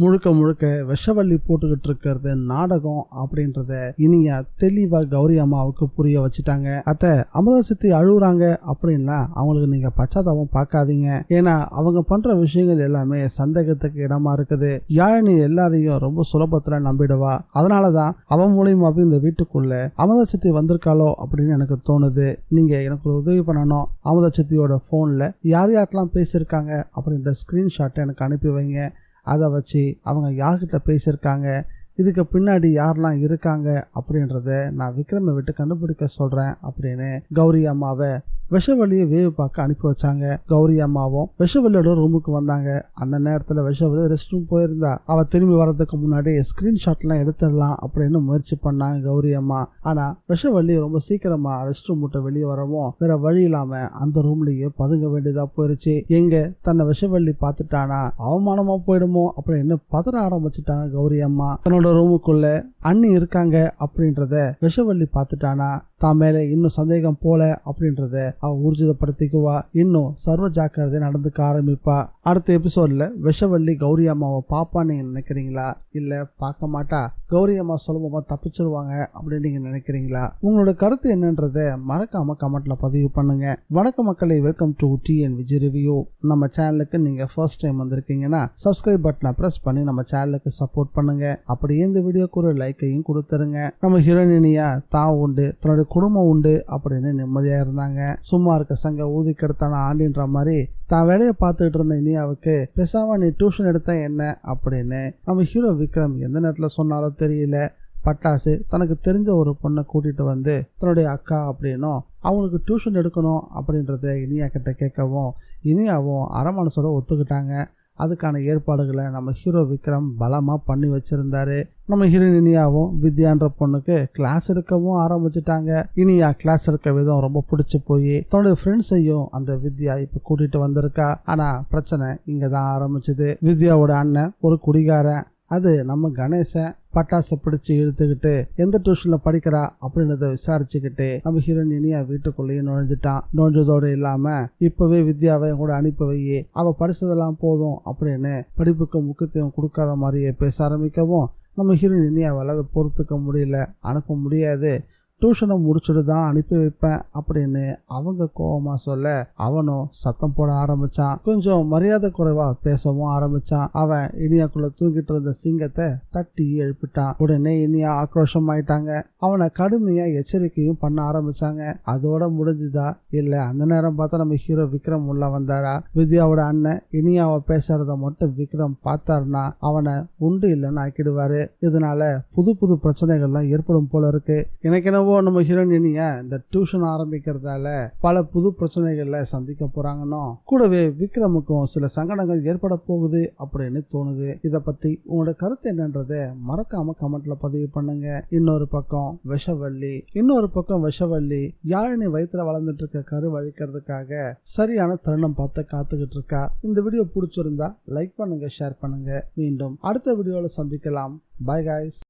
முழுக்க முழுக்க விஷவள்ளி போட்டுக்கிட்டு இருக்கிறது நாடகம் அப்படின்றத இனியா தெளிவா கௌரி அம்மாவுக்கு புரிய வச்சுட்டாங்க. அத்தை அமுதா சித்தி அழுகுறாங்க அப்படின்னா அவங்களுக்கு நீங்க பச்சாதாபம் பார்க்காதீங்க. ஏன்னா அவங்க பண்ற விஷயங்கள் எல்லாமே சந்தேகத்துக்கு இடமா இருக்குது. யாழினி எல்லாரையும் ரொம்ப சுலபத்துல நம்பிடுவா. அதனாலதான் அவன் மூலியமாவே இந்த வீட்டுக்குள்ள அமுதா சித்தி வந்திருக்காளோ அப்படின்னு எனக்கு தோணுது. நீங்க எனக்கு உதவி பண்ணணும். அமுதா சித்தியோட போன்ல யார் யார்ட்டெல்லாம் பேசியிருக்காங்க அப்படின்ற ஸ்கிரீன்ஷாட்டை எனக்கு அனுப்பி வைங்க. அதை வச்சு அவங்க யார்கிட்ட பேசியிருக்காங்க, இதுக்கு பின்னாடி யாரெல்லாம் இருக்காங்க அப்படின்றத நான் விக்ரமை விட்டு கண்டுபிடிக்க சொல்றேன் அப்படின்னு கௌரி அம்மாவை விஷவள்ளியை வேவு பார்க்க அனுப்பி வச்சாங்க. கௌரி அம்மாவும் விஷவள்ளியோட ரூமுக்கு வந்தாங்க. அந்த நேரத்துல விஷவள்ளி ரெஸ்ட் ரூம் போயிருந்தா. அவ திரும்பி வர்றதுக்கு முன்னாடி ஸ்கிரீன்ஷாட் எல்லாம் எடுத்துடலாம் அப்படின்னு முயற்சி பண்ணாங்க கௌரி அம்மா. ஆனா விஷவள்ளி ரொம்ப சீக்கிரமா ரெஸ்ட் ரூம் விட்டு வெளியே வரவும் வேற வழி இல்லாம அந்த ரூம்லயே பதுங்க வேண்டியதா போயிருச்சு. எங்க தன்னை விஷவள்ளி பார்த்துட்டானா அவமானமா போயிடுமோ அப்படின்னு பதற ஆரம்பிச்சுட்டாங்க கௌரி அம்மா. தன்னோட ரூமுக்குள்ள அண்ணி இருக்காங்க அப்படின்றத விஷவள்ளி பார்த்துட்டானா தான் மேல இன்னும் சந்தேகம் போல அப்படின்றத அவ ஊர்ஜிதப்படுத்திக்குவா. இன்னும் சர்வ ஜாக்கிரதை நடந்துக்க ஆரம்பிப்பா. அடுத்த எபிசோட்ல விஷவள்ளி கௌரி அம்மாவை பாப்பான்னு நீங்க நினைக்கிறீங்களா, இல்ல பார்க்க மாட்டா கௌரி அம்மா சுலபமா தப்பிச்சிருவாங்க அப்படின்னு நீங்க நினைக்கிறீங்களா? உங்களோட கருத்து என்னன்றத மறக்காம கமெண்ட்ல பதிவு பண்ணுங்க. வணக்கம் மக்களை, welcome to TN Vijay review. நம்ம சேனலுக்கு நீங்க ஃபர்ஸ்ட் டைம் வந்திருக்கீங்கன்னா சப்ஸ்கிரைப் பட்டனை பிரஸ் பண்ணி நம்ம சேனலுக்கு சப்போர்ட் பண்ணுங்க. அப்படியே இந்த வீடியோக்கு ஒரு லைக்கையும் கொடுத்துருங்க. நம்ம ஹீரோயினியா தான் உண்டு, தன்னுடைய குடும்பம் உண்டு அப்படின்னு நிம்மதியா இருந்தாங்க. சும்மா இருக்க சங்க ஊதி கெடுத்தான ஆண்டின்ற மாதிரி தான் வேலையை பார்த்துட்டு இருந்த இனியாவுக்கு பேசாம நீ டியூஷன் எடுத்த என்ன அப்படின்னு நம்ம ஹீரோ விக்ரம் எந்த நேரத்துல சொன்னாலும் தெரியல. பட்டாசு தனக்கு தெரிஞ்ச ஒரு பொண்ணை கூட்டிட்டு வந்து தன்னுடைய அக்கா அப்படின்னும் அவங்களுக்கு டியூஷன் எடுக்கணும் அப்படின்றத இனியா கிட்ட கேட்கவும் இனியாவும் அரமனசோட ஒத்துக்கிட்டாங்க. அதுக்கான ஏற்பாடுகளை நம்ம ஹீரோ விக்ரம் பலமா பண்ணி வச்சிருந்தாரு. நம்ம ஹீரோயின் இனியாவும் வித்யான்ற பொண்ணுக்கு கிளாஸ் எடுக்கவும் ஆரம்பிச்சுட்டாங்க. இனியா கிளாஸ் எடுக்க விதம் ரொம்ப பிடிச்சு போய் தன்னுடைய ஃப்ரெண்ட்ஸையும் அந்த வித்யா இப்ப கூட்டிட்டு வந்திருக்கா. ஆனா பிரச்சனை இங்கதான் ஆரம்பிச்சுது. வித்யாவோட அண்ணன் ஒரு குடிகாரன், அது நம்ம கணேசன். பட்டாசை பிடிச்சு இழுத்துக்கிட்டு எந்த டியூஷன்ல படிக்கிறா அப்படின்றத விசாரிச்சுக்கிட்டு நம்ம ஹீரோயின் இனியா வீட்டுக்குள்ளேயே நுழைஞ்சிட்டான். நுழைஞ்சதோடு இல்லாம இப்பவே வித்யாவை கூட அனுப்பி வை, அவ படிச்சதெல்லாம் போதும் அப்படின்னு படிப்புக்கு முக்கியத்துவம் கொடுக்காத மாதிரியே பேச ஆரம்பிக்கவும் நம்ம ஹீரோயின் இனியாவால் அதை பொறுத்துக்க முடியல. அனுப்ப முடியாது, டியூஷனை முடிச்சுட்டு தான் அனுப்பி வைப்பேன் அப்படின்னு அவங்க கோவமா சொல்ல அவனும் சத்தம் போட ஆரம்பிச்சான். கொஞ்சம் மரியாதை குறைவா பேசவும் ஆரம்பிச்சான். அவன் இனியாக்குள்ள தூங்கிட்டு இருந்த சிங்கத்தை தட்டி எழுப்பிட்டான். உடனே இனியா ஆக்ரோஷம் ஆயிட்டாங்க. அவனை கடுமையா எச்சரிக்கையும் பண்ண ஆரம்பிச்சாங்க. அதோட முடிஞ்சுதா இல்ல அந்த நேரம் பார்த்தா நம்ம ஹீரோ விக்ரம் உள்ள வந்தாரா? வித்யாவோட அண்ணன் இனியாவை பேசுறத மட்டும் விக்ரம் பார்த்தாருன்னா அவனை உண்டு இல்லைன்னு ஆக்கிடுவாரு. இதனால புது புது பிரச்சனைகள்லாம் ஏற்படும் போல இருக்கு. எனக்கு நம்ம ஹீரோயினியா இந்த டியூஷன் ஆரம்பிக்கிறதால பல புது பிரச்சனைகள்ல சந்திக்க போறாங்கன்னு கூடவே விக்ரமுக்கும் சில சங்கடங்கள் ஏற்பட போகுது அப்படின்னு தோணுது. இத பத்தி உங்களோட கருத்து என்னன்றத மறக்காம கமெண்ட்ல பதிவு பண்ணுங்க. இன்னொரு பக்கம் விஷவள்ளி யாழினி வயிற்றுல வளர்ந்துட்டு இருக்க கரு வழிக்கிறதுக்காக சரியான தருணம் பார்த்து காத்துக்கிட்டு இருக்கா. இந்த வீடியோ பிடிச்சிருந்தா லைக் பண்ணுங்க, ஷேர் பண்ணுங்க. மீண்டும் அடுத்த வீடியோல சந்திக்கலாம். Bye guys.